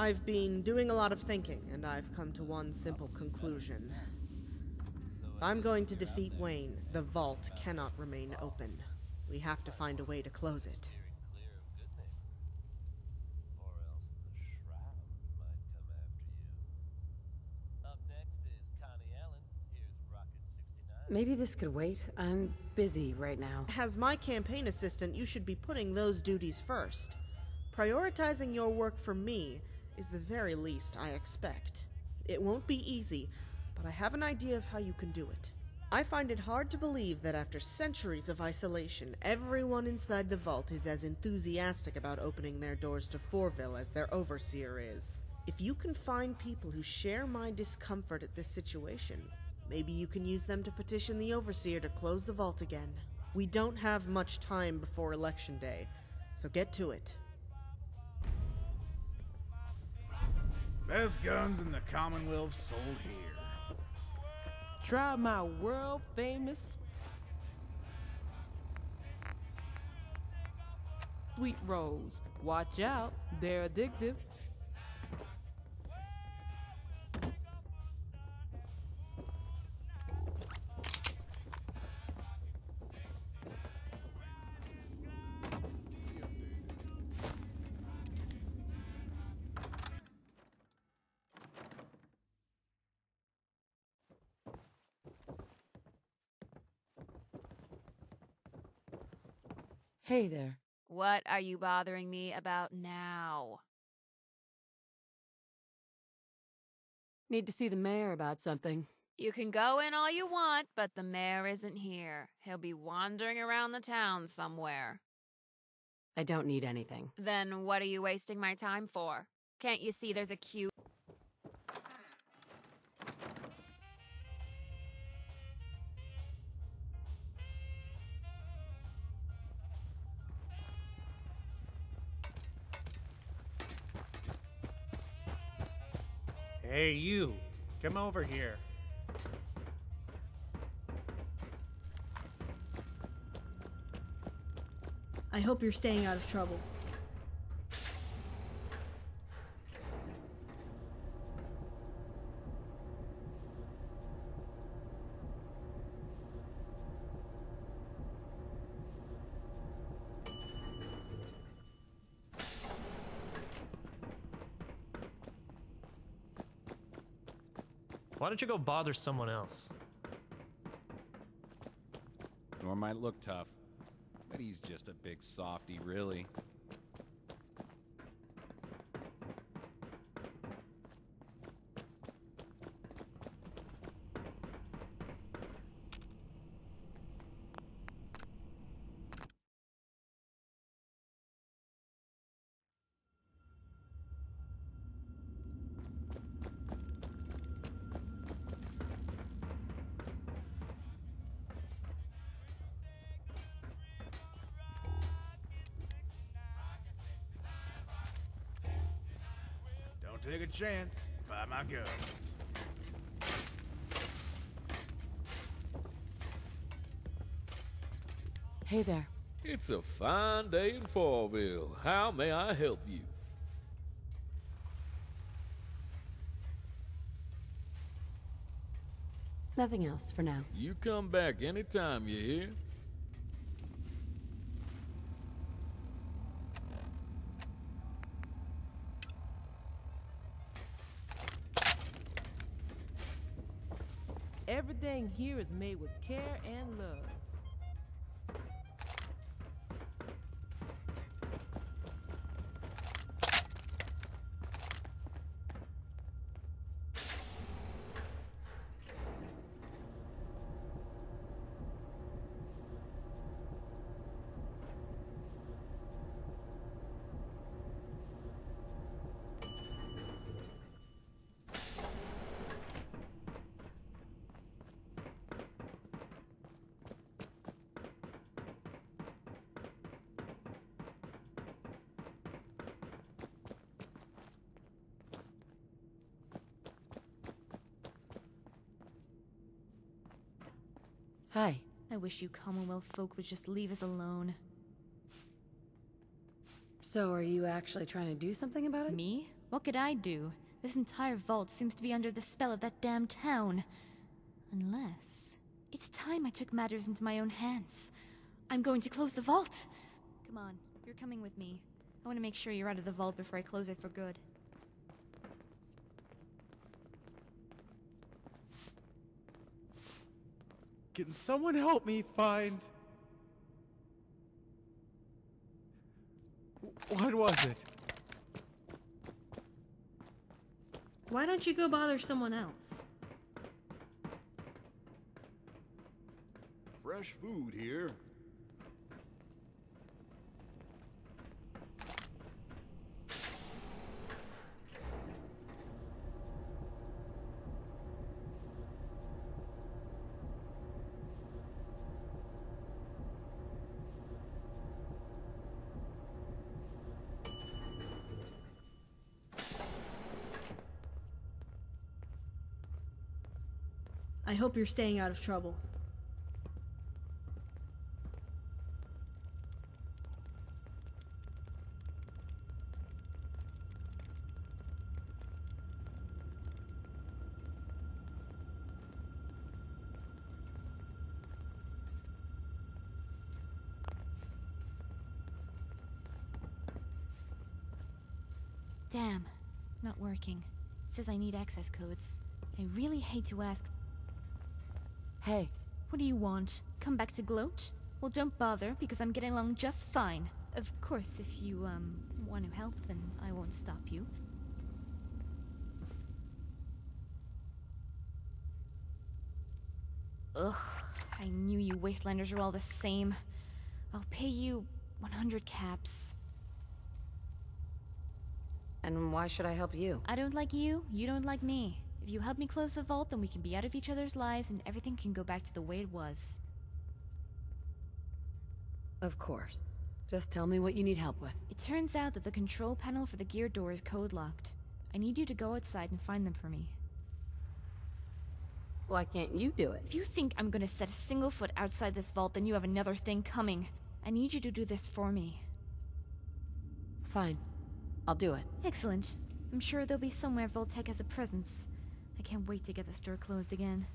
I've been doing a lot of thinking, and I've come to one simple conclusion. If I'm going to defeat Wayne, the vault cannot remain open. We have to find a way to close it. Maybe this could wait. I'm busy right now. As my campaign assistant, you should be putting those duties first. Prioritizing your work for me is the very least I expect. It won't be easy, but I have an idea of how you can do it. I find it hard to believe that after centuries of isolation, everyone inside the vault is as enthusiastic about opening their doors to Fourville as their overseer is. If you can find people who share my discomfort at this situation, maybe you can use them to petition the overseer to close the vault again. We don't have much time before Election Day, so get to it. Best guns in the Commonwealth sold here. Try my world famous sweet rolls. Watch out, they're addictive. Hey there. What are you bothering me about now? Need to see the mayor about something. You can go in all you want, but the mayor isn't here. He'll be wandering around the town somewhere. I don't need anything. Then what are you wasting my time for? Can't you see there's a queue? Hey, you! Come over here. I hope you're staying out of trouble. Why don't you go bother someone else? Norm might look tough, but he's just a big softy, really. Take a chance. Buy my guns. Hey there. It's a fine day in Fourville. How may I help you? Nothing else for now. You come back anytime, you hear? Everything here is made with care and love. Hi. I wish you Commonwealth folk would just leave us alone. So are you actually trying to do something about it? Me? What could I do? This entire vault seems to be under the spell of that damn town. Unless... It's time I took matters into my own hands. I'm going to close the vault! Come on, you're coming with me. I want to make sure you're out of the vault before I close it for good. Can someone help me find... What was it? Why don't you go bother someone else? Fresh food here. I hope you're staying out of trouble. Damn, not working. It says I need access codes. I really hate to ask. Hey, What do you want? Come back to gloat? Well, don't bother, because I'm getting along just fine. Of course, if you, want to help, then I won't stop you. Ugh, I knew you Wastelanders were all the same. I'll pay you 100 caps. and why should I help you? I don't like you, you don't like me. If you help me close the vault, then we can be out of each other's lives and everything can go back to the way it was. Of course. Just tell me what you need help with. It turns out that the control panel for the gear door is code-locked. I need you to go outside and find them for me. Why can't you do it? If you think I'm gonna set a single foot outside this vault, then you have another thing coming. I need you to do this for me. Fine. I'll do it. Excellent. I'm sure there'll be somewhere Vault-Tec has a presence. I can't wait to get the store closed again.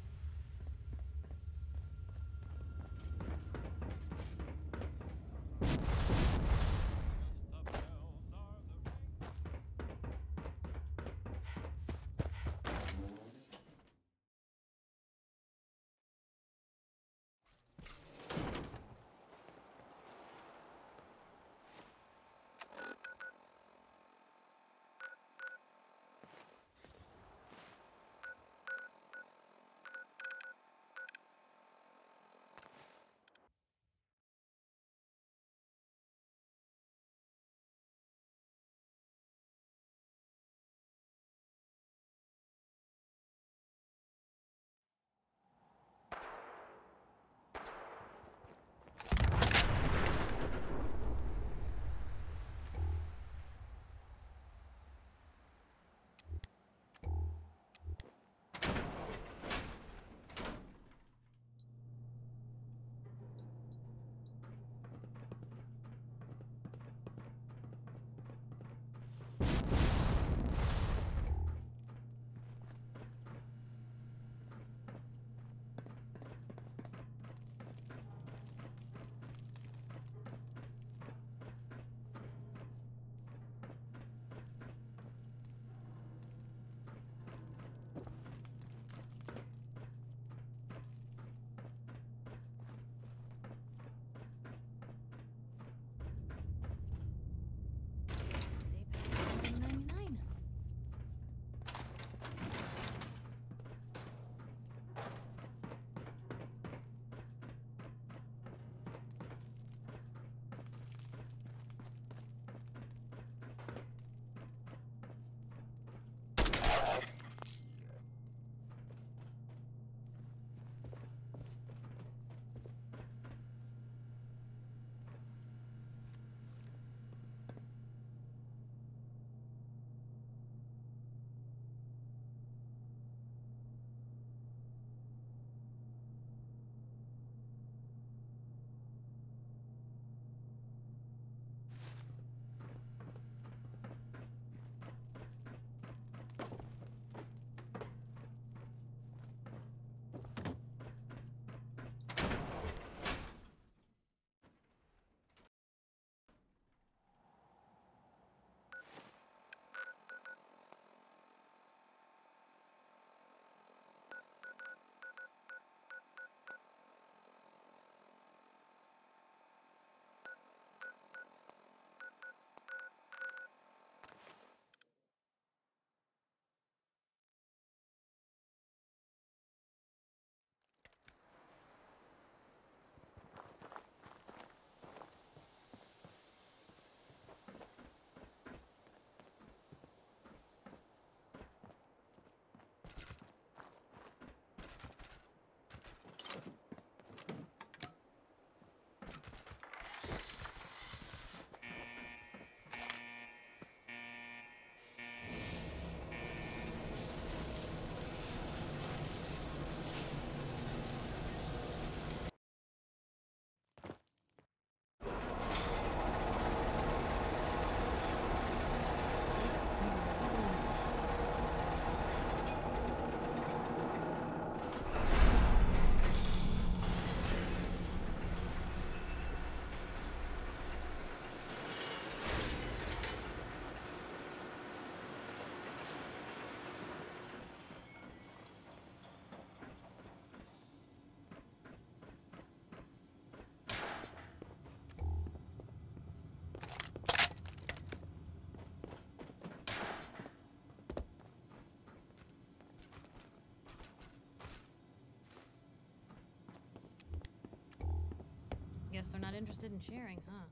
Guess they're not interested in sharing, huh?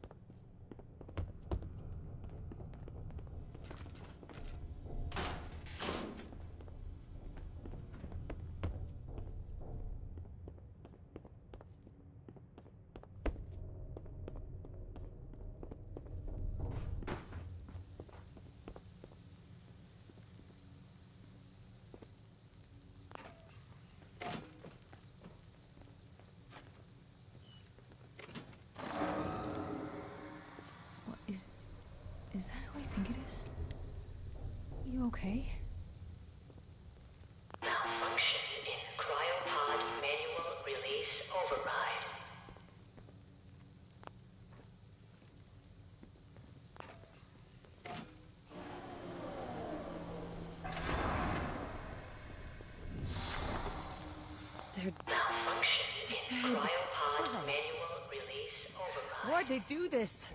Is that who I think it is? You okay? Malfunction in cryopod manual release override. Malfunction in cryopod manual release override. Why'd they do this?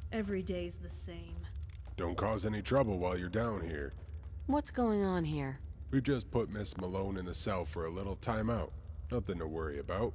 Every day's the same. Don't cause any trouble while you're down here. What's going on here? We just put Miss Malone in the cell for a little timeout. Nothing to worry about.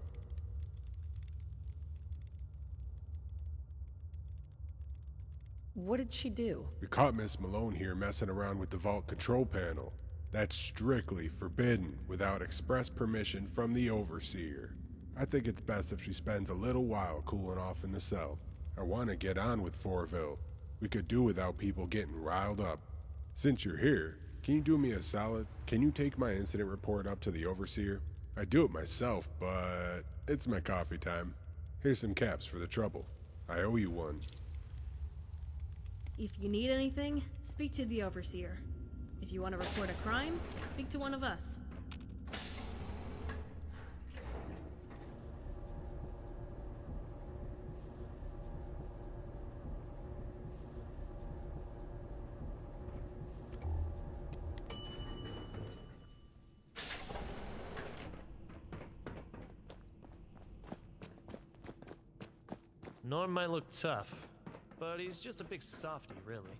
What did she do? We caught Miss Malone here messing around with the vault control panel. That's strictly forbidden without express permission from the Overseer. I think it's best if she spends a little while cooling off in the cell. I want to get on with Fourville. We could do without people getting riled up. Since you're here, can you do me a solid? Can you take my incident report up to the Overseer? I do it myself, but it's my coffee time. Here's some caps for the trouble. I owe you one. If you need anything, speak to the Overseer. If you want to report a crime, speak to one of us. Norm might look tough, but he's just a big softy, really.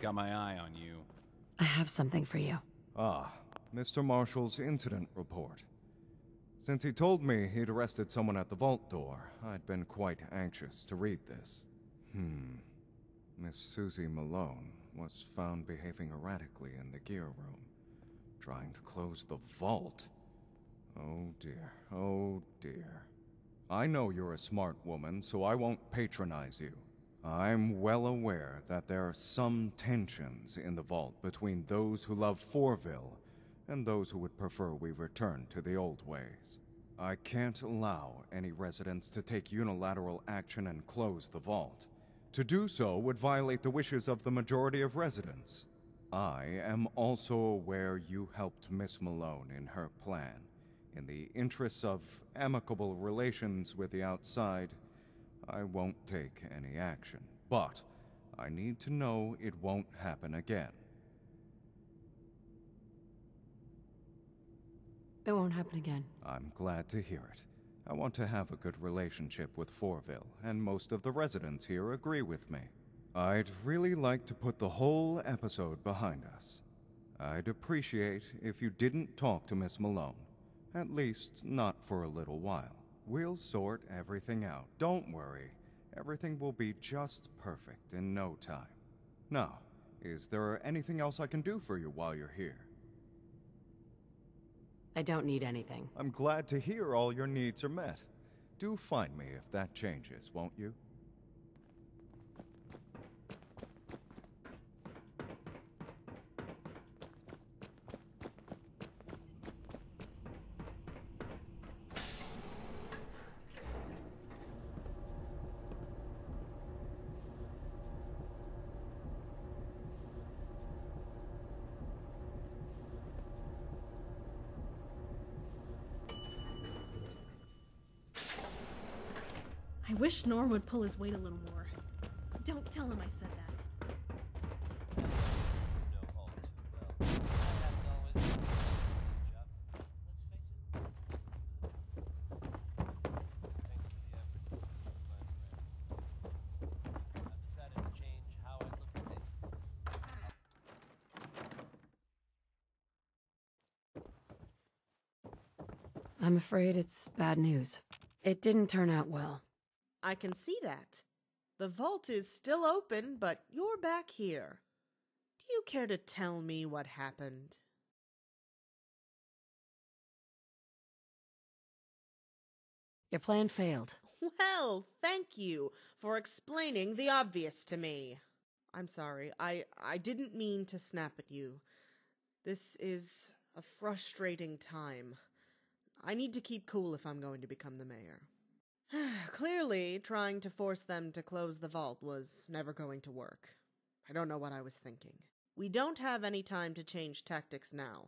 Got my eye on you. I have something for you. Ah, Mr. Marshall's incident report. Since he told me he'd arrested someone at the vault door, I'd been quite anxious to read this. Miss Susie Malone was found behaving erratically in the gear room, trying to close the vault. Oh dear, oh dear. I know you're a smart woman, so I won't patronize you. I'm well aware that there are some tensions in the vault between those who love Fourville and those who would prefer we return to the old ways. I can't allow any residents to take unilateral action and close the vault. To do so would violate the wishes of the majority of residents. I am also aware you helped Miss Malone in her plan. In the interests of amicable relations with the outside, I won't take any action. But I need to know it won't happen again. It won't happen again. I'm glad to hear it. I want to have a good relationship with Fourville, and most of the residents here agree with me. I'd really like to put the whole episode behind us. I'd appreciate if you didn't talk to Miss Malone. At least, not for a little while. We'll sort everything out. Don't worry. Everything will be just perfect in no time. Now, is there anything else I can do for you while you're here? I don't need anything. I'm glad to hear all your needs are met. Do find me if that changes, won't you? I wish Norm would pull his weight a little more. Don't tell him I said that. I'm afraid it's bad news. It didn't turn out well. I can see that. The vault is still open, but you're back here. Do you care to tell me what happened? Your plan failed. Well, thank you for explaining the obvious to me. I'm sorry. I didn't mean to snap at you. This is a frustrating time. I need to keep cool if I'm going to become the mayor. Clearly, trying to force them to close the vault was never going to work. I don't know what I was thinking. We don't have any time to change tactics now.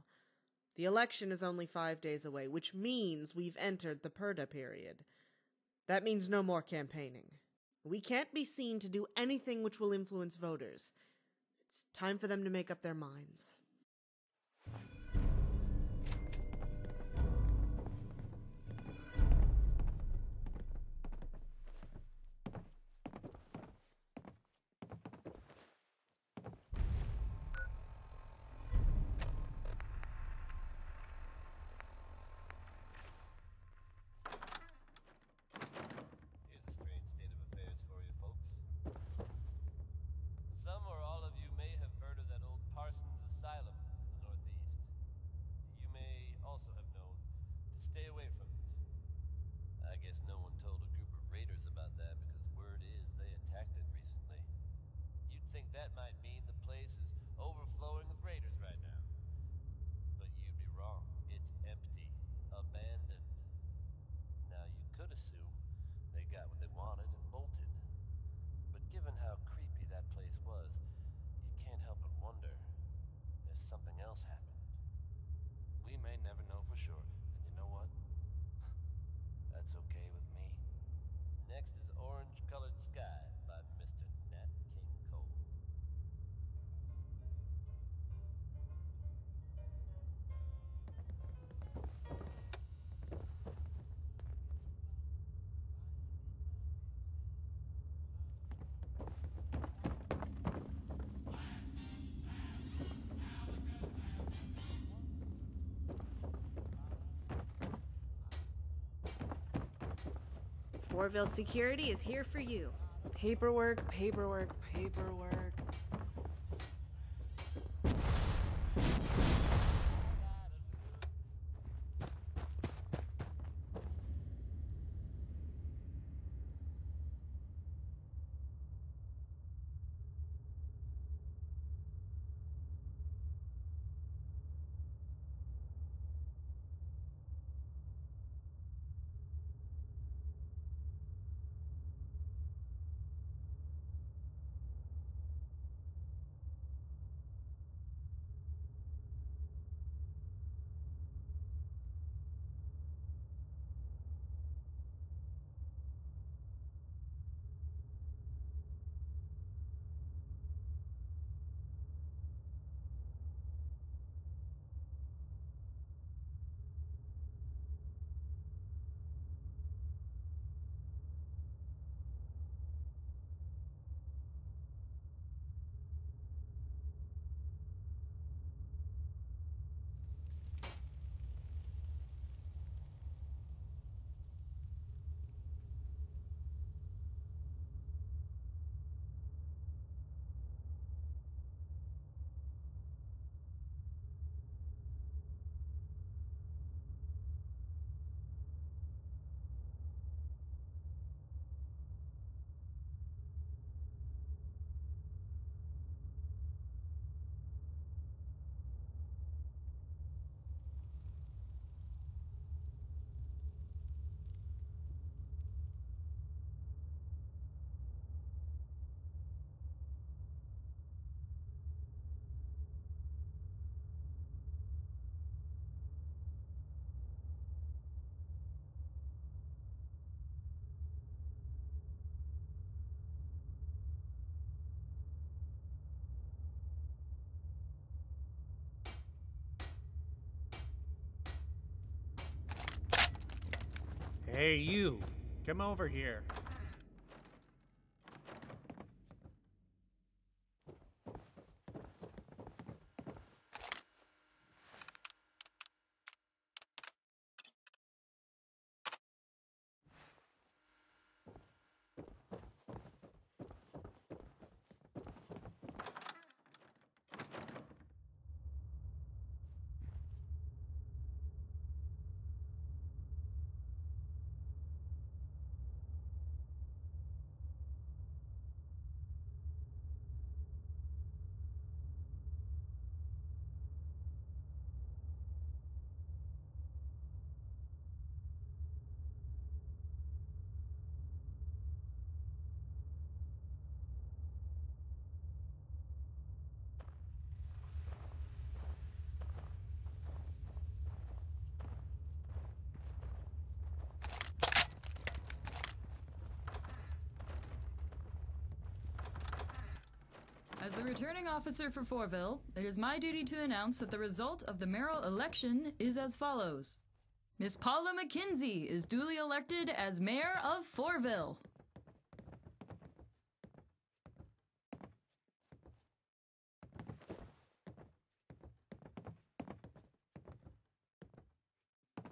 The election is only 5 days away, which means we've entered the Purda period. That means no more campaigning. We can't be seen to do anything which will influence voters. It's time for them to make up their minds. Fourville Security is here for you. Paperwork, paperwork, paperwork. Hey, you! Come over here. As the returning officer for Fourville, it is my duty to announce that the result of the mayoral election is as follows. Miss Paula McKenzie is duly elected as mayor of Fourville.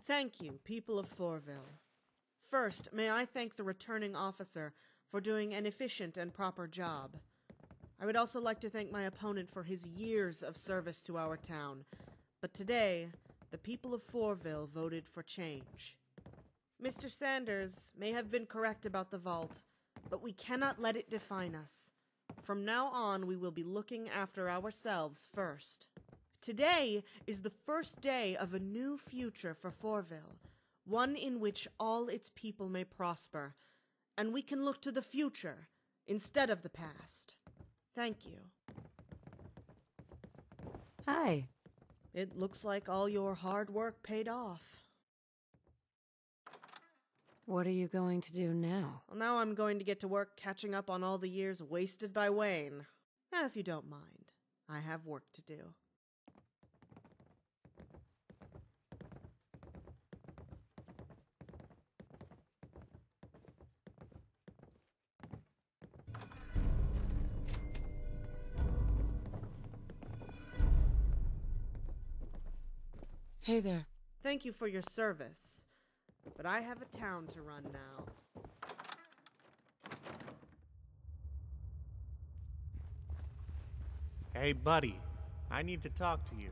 Thank you, people of Fourville. First, may I thank the returning officer for doing an efficient and proper job. I would also like to thank my opponent for his years of service to our town, but today, the people of Fourville voted for change. Mr. Sanders may have been correct about the vault, but we cannot let it define us. From now on, we will be looking after ourselves first. Today is the first day of a new future for Fourville, one in which all its people may prosper, and we can look to the future instead of the past. Thank you. Hi. It looks like all your hard work paid off. What are you going to do now? Well, now I'm going to get to work catching up on all the years wasted by Wayne. Now, if you don't mind, I have work to do. Hey there. Thank you for your service, but I have a town to run now. Hey, buddy. I need to talk to you.